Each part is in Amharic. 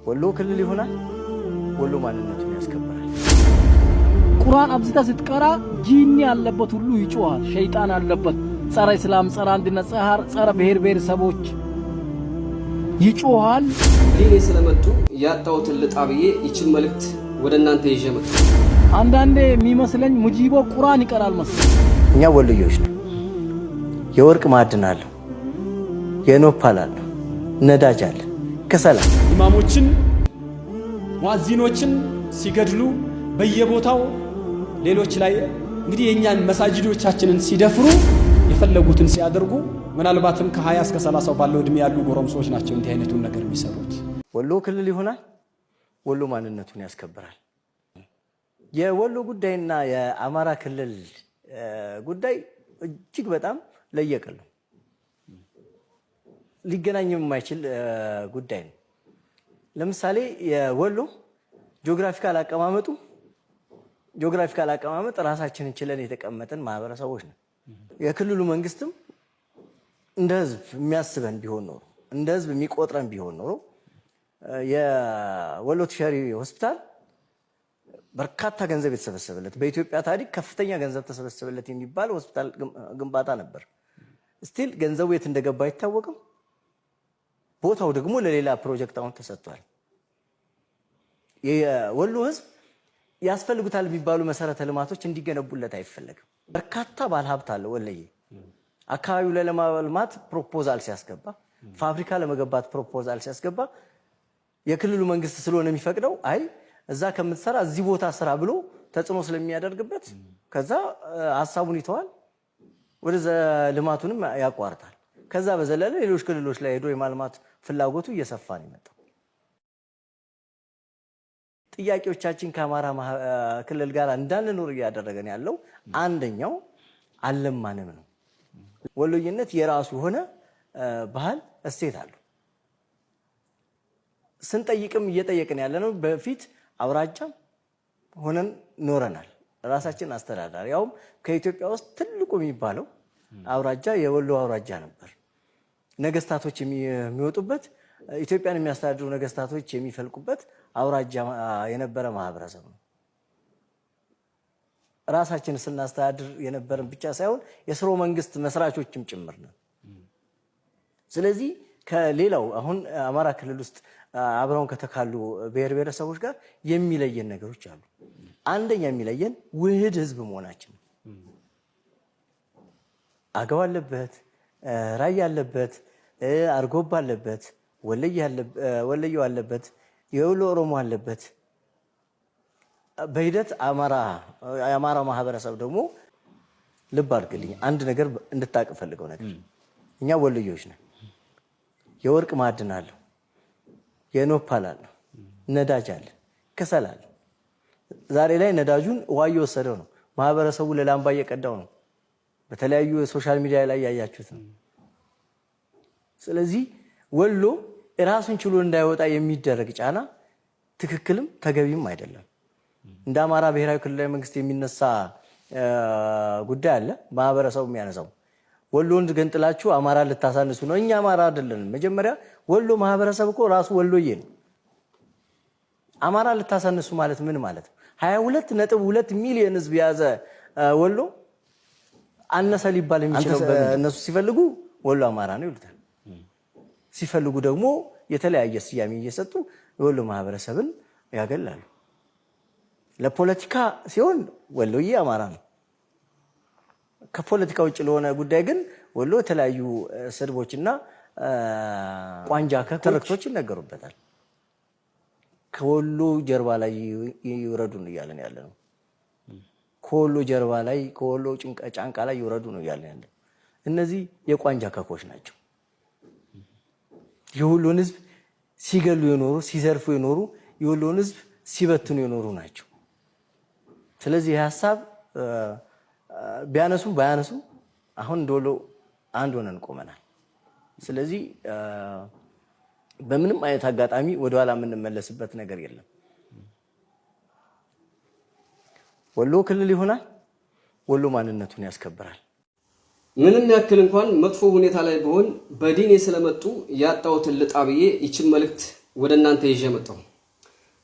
ወሎ ክልል ይሆናል። ወሎ ማንነቱን ያስከብራል። ቁርአን አብዝታ ስትቀራ ጂኒ ያለበት ሁሉ ይጮሃል። ሸይጣን አለበት። ጸረ እስላም፣ ጸረ አንድነት፣ ጸረ ብሔር ብሔረሰቦች ይጮሃል። ዲኔ ስለመጡ ያጣውትን ልጣብዬ ይችን መልእክት ወደ እናንተ ይዤ መጣሁ። አንዳንዴ የሚመስለኝ ሙጂቦ ቁርአን ይቀራል መሰለኝ። እኛ ወሎዮች ነው። የወርቅ ማዕድን አለው፣ የኖፓል አለው፣ ነዳጅ አለ፣ ከሰላ ኢማሞችን ሙአዚኖችን ሲገድሉ በየቦታው ሌሎች ላይ እንግዲህ የኛን መሳጅዶቻችንን ሲደፍሩ የፈለጉትን ሲያደርጉ ምናልባትም ከ20 እስከ 30 ባለው እድሜ ያሉ ጎረምሶች ናቸው እንዲህ አይነቱን ነገር የሚሰሩት። ወሎ ክልል ይሆናል። ወሎ ማንነቱን ያስከብራል። የወሎ ጉዳይና የአማራ ክልል ጉዳይ እጅግ በጣም ለየቅል ነው። ሊገናኝ የማይችል ጉዳይ ነው። ለምሳሌ የወሎ ጂኦግራፊካል አቀማመጥ ራሳችንን ችለን የተቀመጠን ማህበረሰቦች ነው። የክልሉ መንግስትም እንደ ህዝብ የሚያስበን ቢሆን ኖሮ እንደ ህዝብ የሚቆጥረን ቢሆን ኖሮ የወሎ ተሸሪ ሆስፒታል በርካታ ገንዘብ የተሰበሰበለት በኢትዮጵያ ታሪክ ከፍተኛ ገንዘብ ተሰበሰበለት የሚባል ሆስፒታል ግንባታ ነበር። ስቲል ገንዘቡ የት እንደገባ አይታወቅም። ቦታው ደግሞ ለሌላ ፕሮጀክት አሁን ተሰጥቷል። የወሎ ህዝብ ያስፈልጉታል የሚባሉ መሰረተ ልማቶች እንዲገነቡለት አይፈለግም። በርካታ ባለሀብት አለ ወለየ አካባቢው ላይ ለማልማት ፕሮፖዛል ሲያስገባ፣ ፋብሪካ ለመገንባት ፕሮፖዛል ሲያስገባ የክልሉ መንግስት ስለሆነ የሚፈቅደው አይ እዛ ከምትሰራ እዚህ ቦታ ስራ ብሎ ተጽዕኖ ስለሚያደርግበት ከዛ ሐሳቡን ይተዋል፣ ወደ ልማቱንም ያቋርጣል። ከዛ በዘለለ ሌሎች ክልሎች ላይ ሄዶ የማልማት ፍላጎቱ እየሰፋ ነው የመጣው። ጥያቄዎቻችን ከአማራ ክልል ጋር እንዳንኖር እያደረገን ያለው አንደኛው አለማንም ነው። ወሎይነት የራሱ ሆነ ባህል እሴት አለው። ስንጠይቅም እየጠየቅን ያለነው በፊት አውራጃም ሆነን ኖረናል። ራሳችን አስተዳዳሪ ያውም ከኢትዮጵያ ውስጥ ትልቁ የሚባለው አውራጃ የወሎ አውራጃ ነበር። ነገስታቶች የሚወጡበት ኢትዮጵያን የሚያስተዳድሩ ነገስታቶች የሚፈልቁበት አውራጃ የነበረ ማህበረሰብ ነው። ራሳችን ስናስተዳድር የነበረን ብቻ ሳይሆን የስርወ መንግስት መስራቾችም ጭምር ነው። ስለዚህ ከሌላው አሁን አማራ ክልል ውስጥ አብረውን ከተካሉ ብሔር ብሔረሰቦች ጋር የሚለየን ነገሮች አሉ። አንደኛ የሚለየን ውህድ ህዝብ መሆናችን ነው። አገው አለበት፣ ራያ አለበት፣ አርጎባ አለበት፣ ወለየው አለበት፣ የወሎ ኦሮሞ አለበት። በሂደት የአማራ ማህበረሰብ ደግሞ ልብ አድርግልኝ አንድ ነገር እንድታቅ ፈልገው ነገር እኛ ወሎዮች ነን። የወርቅ ማዕድን አለው፣ የኖፓል አለው፣ ነዳጅ አለ፣ ከሰል አለ። ዛሬ ላይ ነዳጁን ውሃ እየወሰደው ነው። ማህበረሰቡ ለላምባ እየቀዳው ነው። በተለያዩ ሶሻል ሚዲያ ላይ ያያችሁት ነው። ስለዚህ ወሎ ራሱን ችሎ እንዳይወጣ የሚደረግ ጫና ትክክልም ተገቢም አይደለም። እንደ አማራ ብሔራዊ ክልላዊ መንግስት የሚነሳ ጉዳይ አለ። ማህበረሰቡ የሚያነሳው ወሎን ገንጥላችሁ አማራ ልታሳንሱ ነው። እኛ አማራ አይደለንም። መጀመሪያ ወሎ ማህበረሰብ እኮ ራሱ ወሎዬ ነው። አማራ ልታሳንሱ ማለት ምን ማለት ነው? 22.2 ሚሊዮን ህዝብ የያዘ ወሎ አነሰ ሊባል የሚችለው እነሱ ሲፈልጉ ወሎ አማራ ነው ይሉታል። ሲፈልጉ ደግሞ የተለያየ ስያሜ እየሰጡ የወሎ ማህበረሰብን ያገላሉ። ለፖለቲካ ሲሆን ወሎዬ አማራ ነው። ከፖለቲካ ውጭ ለሆነ ጉዳይ ግን ወሎ የተለያዩ ስድቦችና ቋንጃ ከትርክቶች ይነገሩበታል። ከወሎ ጀርባ ላይ ይውረዱ ነው እያለን ያለ ነው። ከወሎ ጀርባ ላይ ከወሎ ጫንቃ ላይ ይውረዱ ነው እያለን ያለ። እነዚህ የቋንጃ ከኮች ናቸው። የወሎን ህዝብ ሲገሉ የኖሩ ሲዘርፉ የኖሩ የወሎን ህዝብ ሲበትኑ የኖሩ ናቸው። ስለዚህ የሐሳብ ቢያነሱም ባያነሱም አሁን እንደወሎ አንድ ሆነን ቆመናል። ስለዚህ በምንም አይነት አጋጣሚ ወደኋላ የምንመለስበት ነገር የለም። ወሎ ክልል ይሆናል። ወሎ ማንነቱን ያስከብራል። ምንም ያክል እንኳን መጥፎ ሁኔታ ላይ ቢሆን በዲኔ ስለመጡ ያጣውትን ልጣብዬ ይችን መልእክት ወደ እናንተ ይዤ መጣሁ።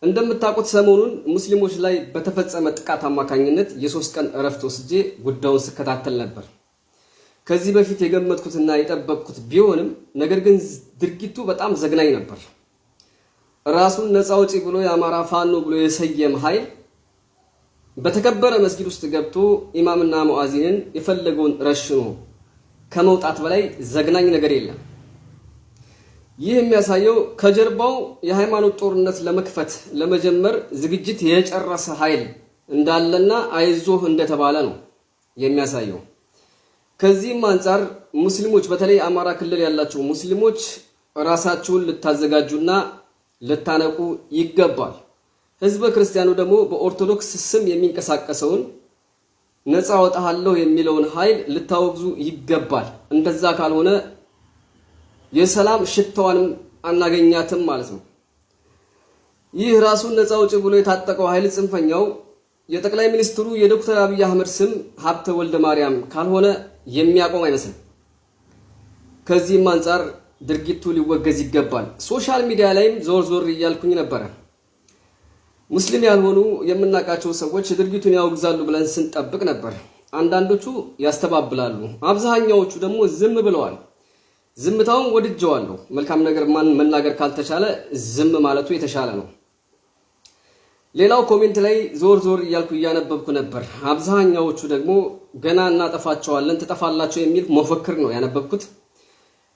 እንደምታውቁት ሰሞኑን ሙስሊሞች ላይ በተፈጸመ ጥቃት አማካኝነት የ3 ቀን እረፍት ወስጄ ጉዳዩን ስከታተል ነበር። ከዚህ በፊት የገመትኩትና የጠበቅኩት ቢሆንም ነገር ግን ድርጊቱ በጣም ዘግናኝ ነበር። ራሱን ነፃ አውጪ ብሎ የአማራ ፋኖ ብሎ የሰየም ኃይል በተከበረ መስጊድ ውስጥ ገብቶ ኢማምና ሙአዚንን የፈለገውን ረሽኖ ከመውጣት በላይ ዘግናኝ ነገር የለም። ይህ የሚያሳየው ከጀርባው የሃይማኖት ጦርነት ለመጀመር ዝግጅት የጨረሰ ኃይል እንዳለና አይዞህ እንደተባለ ነው የሚያሳየው። ከዚህም አንፃር ሙስሊሞች በተለይ አማራ ክልል ያላችሁ ሙስሊሞች ራሳችሁን ልታዘጋጁና ልታነቁ ይገባል። ህዝበ ክርስቲያኑ ደግሞ በኦርቶዶክስ ስም የሚንቀሳቀሰውን ነፃ አወጣለሁ የሚለውን ኃይል ልታወግዙ ይገባል። እንደዛ ካልሆነ የሰላም ሽታዋንም አናገኛትም ማለት ነው። ይህ ራሱን ነፃ አውጪ ብሎ የታጠቀው ኃይል ጽንፈኛው የጠቅላይ ሚኒስትሩ የዶክተር አብይ አህመድ ስም ሀብተ ወልደ ማርያም ካልሆነ የሚያቆም አይመስልም። ከዚህም አንፃር ድርጊቱ ሊወገዝ ይገባል። ሶሻል ሚዲያ ላይም ዞር እያልኩኝ ነበረ። ሙስሊም ያልሆኑ የምናውቃቸው ሰዎች ድርጊቱን ያወግዛሉ ብለን ስንጠብቅ ነበር። አንዳንዶቹ ያስተባብላሉ፣ አብዛኛዎቹ ደግሞ ዝም ብለዋል። ዝምታውን ወድጀዋለሁ። መልካም ነገር መናገር ካልተቻለ ዝም ማለቱ የተሻለ ነው። ሌላው ኮሜንት ላይ ዞር እያልኩ እያነበብኩ ነበር። አብዛኛዎቹ ደግሞ ገና እናጠፋቸዋለን ትጠፋላችሁ የሚል መፈክር ነው ያነበብኩት።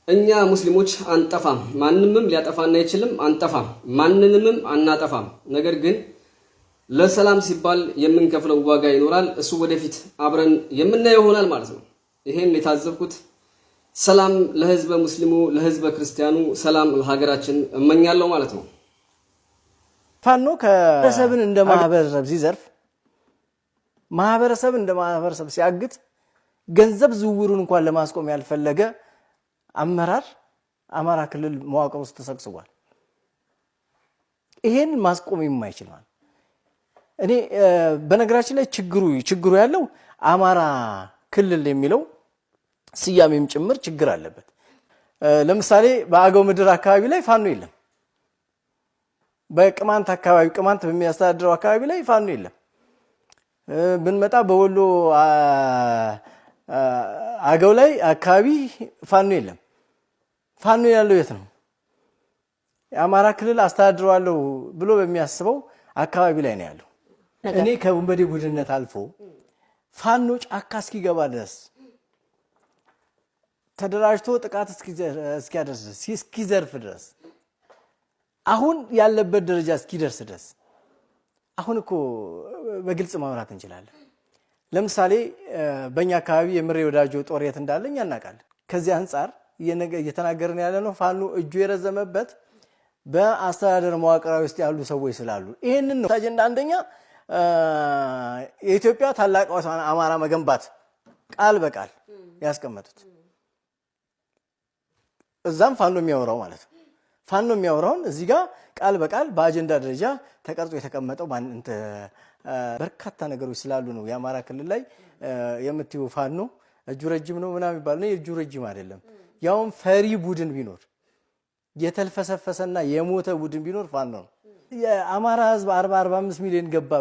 እኛ ሙስሊሞች አንጠፋም፣ ማንንም ሊያጠፋን አይችልም፣ አንጠፋም፣ ማንንምም አናጠፋም። ነገር ግን ለሰላም ሲባል የምንከፍለው ዋጋ ይኖራል። እሱ ወደፊት አብረን የምናየው ይሆናል ማለት ነው። ይሄን የታዘብኩት ሰላም ለህዝበ ሙስሊሙ፣ ለህዝበ ክርስቲያኑ፣ ሰላም ለሀገራችን እመኛለሁ ማለት ነው። ፋኖ ከማህበረሰብን እንደ ማህበረሰብ ሲዘርፍ፣ ማህበረሰብ እንደ ማህበረሰብ ሲያግት፣ ገንዘብ ዝውውሩን እንኳን ለማስቆም ያልፈለገ አመራር አማራ ክልል መዋቅር ውስጥ ተሰግስጓል። ይሄን ማስቆም የማይችል ማለት እኔ በነገራችን ላይ ችግሩ ያለው አማራ ክልል የሚለው ስያሜም ጭምር ችግር አለበት። ለምሳሌ በአገው ምድር አካባቢ ላይ ፋኖ የለም። በቅማንት አካባቢ ቅማንት በሚያስተዳድረው አካባቢ ላይ ፋኖ የለም። ብንመጣ በወሎ አገው ላይ አካባቢ ፋኖ የለም። ፋኖ ያለው የት ነው? የአማራ ክልል አስተዳድረዋለሁ ብሎ በሚያስበው አካባቢ ላይ ነው ያለው። እኔ ከወንበዴ ቡድንነት አልፎ ፋኖ ጫካ እስኪገባ ድረስ ተደራጅቶ ጥቃት እስኪያደርስ እስኪዘርፍ ድረስ አሁን ያለበት ደረጃ እስኪደርስ ድረስ አሁን እኮ በግልጽ ማውራት እንችላለን። ለምሳሌ በእኛ አካባቢ የምሬ ወዳጆ ጦር የት እንዳለኝ ያናቃል። ከዚህ አንፃር እየተናገርን ያለ ነው ፋኖ እጁ የረዘመበት በአስተዳደር መዋቅራዊ ውስጥ ያሉ ሰዎች ስላሉ ይሄንን ነው አጀንዳ አንደኛ የኢትዮጵያ ታላቅ አማራ መገንባት ቃል በቃል ያስቀመጡት እዛም ፋኖ የሚያወራው ማለት ነው። ፋኖ የሚያወራውን እዚህ ጋር ቃል በቃል በአጀንዳ ደረጃ ተቀርጾ የተቀመጠው በርካታ ነገሮች ስላሉ ነው። የአማራ ክልል ላይ የምትዩ ፋኖ እጁ ረጅም ነው ምናምን ይባል ነው። የእጁ ረጅም አይደለም። ያውም ፈሪ ቡድን ቢኖር የተልፈሰፈሰና የሞተ ቡድን ቢኖር ፋኖ ነው። የአማራ ህዝብ 45 ሚሊዮን ገባ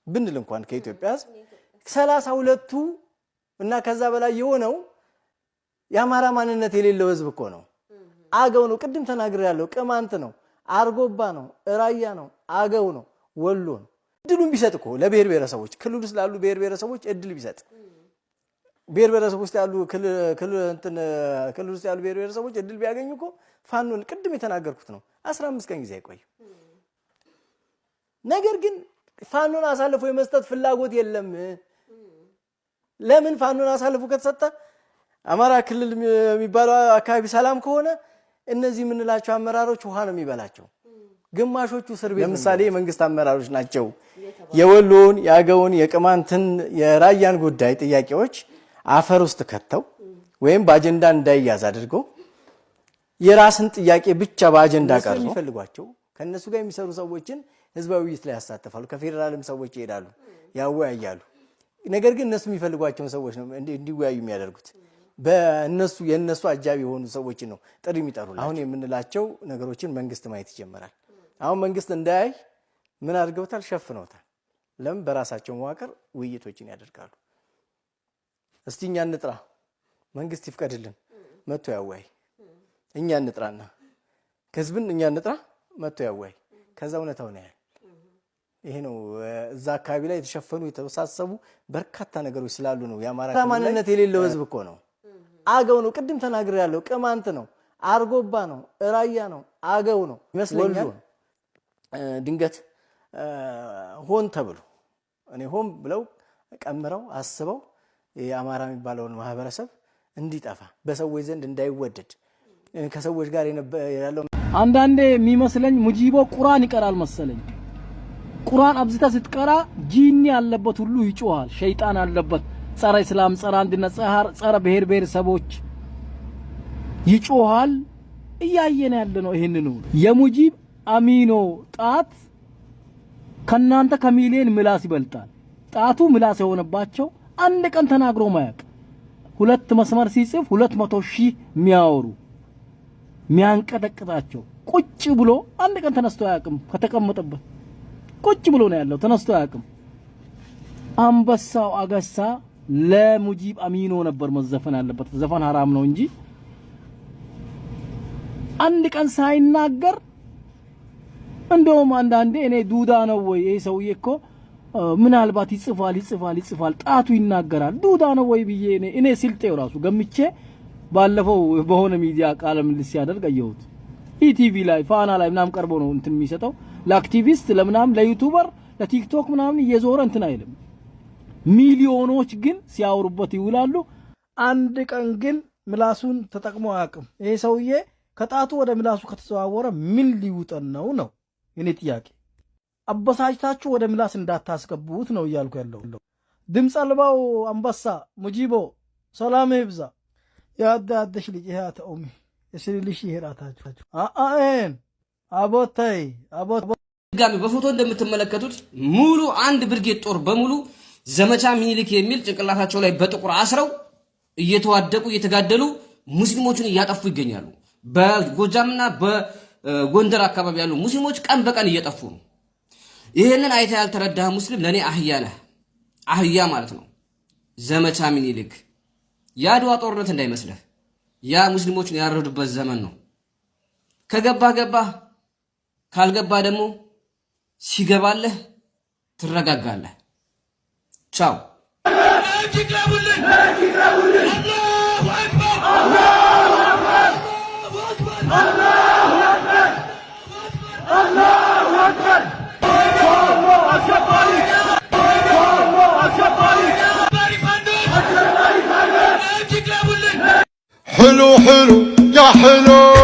ብንል እንኳን ከኢትዮጵያ ህዝብ 32ቱ እና ከዛ በላይ የሆነው የአማራ ማንነት የሌለው ህዝብ እኮ ነው። አገው ነው፣ ቅድም ተናግሬያለሁ። ቅማንት ነው፣ አርጎባ ነው፣ ራያ ነው፣ አገው ነው፣ ወሎ ነው። እድሉን ቢሰጥ እኮ ለብሔር ብሔረሰቦች ክልል ውስጥ ላሉ ብሔር ብሔረሰቦች እድል ቢሰጥ ብሔር ብሔረሰቦች ውስጥ ያሉ ክልል ውስጥ ያሉ ብሔር ብሔረሰቦች እድል ቢያገኙ እኮ ፋኖን ቅድም የተናገርኩት ነው 15 ቀን ጊዜ አይቆይ። ነገር ግን ፋኖን አሳልፎ የመስጠት ፍላጎት የለም። ለምን ፋኖን አሳልፎ ከተሰጠ አማራ ክልል የሚባለው አካባቢ ሰላም ከሆነ እነዚህ የምንላቸው አመራሮች ውሃ ነው የሚበላቸው። ግማሾቹ እስር ቤት ለምሳሌ የመንግስት አመራሮች ናቸው የወሎን የአገውን የቅማንትን የራያን ጉዳይ ጥያቄዎች አፈር ውስጥ ከተው ወይም በአጀንዳ እንዳይያዝ አድርገው የራስን ጥያቄ ብቻ በአጀንዳ ቀርጾ የሚፈልጓቸው ከነሱ ጋር የሚሰሩ ሰዎችን ህዝባዊ ውይይት ላይ ያሳተፋሉ። ከፌደራልም ሰዎች ይሄዳሉ ያወያያሉ። ነገር ግን እነሱ የሚፈልጓቸውን ሰዎች ነው እንዲወያዩ የሚያደርጉት። በእነሱ የነሱ አጃቢ የሆኑ ሰዎች ነው ጥሪ የሚጠሩላቸው። አሁን የምንላቸው ነገሮችን መንግስት ማየት ይጀምራል። አሁን መንግስት እንዳያይ ምን አድርገውታል? ሸፍነውታል። ለምን? በራሳቸው መዋቅር ውይይቶችን ያደርጋሉ። እስቲ እኛ እንጥራ፣ መንግስት ይፍቀድልን፣ መጥቶ ያወያይ። እኛ እንጥራና ከህዝብን እኛ እንጥራ፣ መጥቶ ያወያይ። ከዛ እውነታው ነው ያለ። ይሄ ነው እዛ አካባቢ ላይ የተሸፈኑ የተወሳሰቡ በርካታ ነገሮች ስላሉ ነው። የአማራ ማንነት የሌለው ህዝብ እኮ ነው። አገው ነው። ቅድም ተናግሬ ያለው ቅማንት ነው፣ አርጎባ ነው፣ ራያ ነው፣ አገው ነው ይመስለኛል። ድንገት ሆን ተብሎ እኔ ሆን ብለው ቀምረው አስበው የአማራ የሚባለውን ማህበረሰብ እንዲጠፋ በሰዎች ዘንድ እንዳይወደድ ከሰዎች ጋር ያለው አንዳንዴ የሚመስለኝ ሙጂቦ ቁርአን ይቀራል መሰለኝ። ቁርአን አብዝታ ስትቀራ ጂኒ ያለበት ሁሉ ይጮሃል። ሸይጣን አለበት። ጸረ እስላም፣ ጸረ አንድነት፣ ጸረ ብሔር ብሔረሰቦች ይጮሃል። እያየን ያለ ነው። ይሄንን የሙጂብ አሚኖ ጣት ከናንተ ከሚሊየን ምላስ ይበልጣል። ጣቱ ምላስ የሆነባቸው አንድ ቀን ተናግሮ ማያቅ ሁለት መስመር ሲጽፍ 200,000 የሚያወሩ ሚያንቀጠቅጣቸው ቁጭ ብሎ አንድ ቀን ተነስቶ አያቅም። ከተቀመጠበት ቁጭ ብሎ ነው ያለው፣ ተነስቶ አያቅም። አንበሳው አገሳ ለሙጂብ አሚኖ ነበር መዘፈን ያለበት። ዘፈን حرام ነው እንጂ አንድ ቀን ሳይናገር እንደውም አንዳንዴ እኔ ዱዳ ነው ወይ ይሄ ሰውዬ እኮ ምናልባት ይጽፋል ጣቱ ይናገራል ዱዳ ነው ወይ ብዬ እኔ ስልጤው ራሱ ገምቼ ባለፈው በሆነ ሚዲያ ቃለ ምልልስ ሲያደርግ አየሁት። ኢቲቪ ላይ ፋና ላይ ምናም ቀርቦ ነው እንትን የሚሰጠው ለአክቲቪስት ለምናም ለዩቲዩበር ለቲክቶክ ምናም እየዞረ እንትን አይልም። ሚሊዮኖች ግን ሲያወሩበት ይውላሉ። አንድ ቀን ግን ምላሱን ተጠቅሞ አያውቅም። ይሄ ሰውዬ ከጣቱ ወደ ምላሱ ከተዘዋወረ ምን ሊውጠን ነው የኔ ጥያቄ። አበሳጭታችሁ ወደ ምላስ እንዳታስገቡት ነው እያልኩ ያለው። ድምጽ አልባው አንበሳ ሙጂቦ ሰላም ይብዛ። ያዳደሽ ልጅ ያተ ኡሚ እስሪልሽ ይራታችሁ አአን አቦታይ ጋሚ በፎቶ እንደምትመለከቱት ሙሉ አንድ ብርጌድ ጦር በሙሉ ዘመቻ ሚኒሊክ የሚል ጭንቅላታቸው ላይ በጥቁር አስረው እየተዋደቁ እየተጋደሉ ሙስሊሞችን እያጠፉ ይገኛሉ። በጎጃምና በጎንደር አካባቢ ያሉ ሙስሊሞች ቀን በቀን እየጠፉ ነው። ይሄንን አይታ ያልተረዳህ ሙስሊም ለኔ አህያ ነህ። አህያ ማለት ነው ዘመቻ ሚኒሊክ ያድዋ ጦርነት እንዳይመስልህ። ያ ሙስሊሞችን ያረዱበት ዘመን ነው። ከገባ ገባ፣ ካልገባ ደግሞ ሲገባለህ ትረጋጋለህ። ቻው حلو حلو يا حلو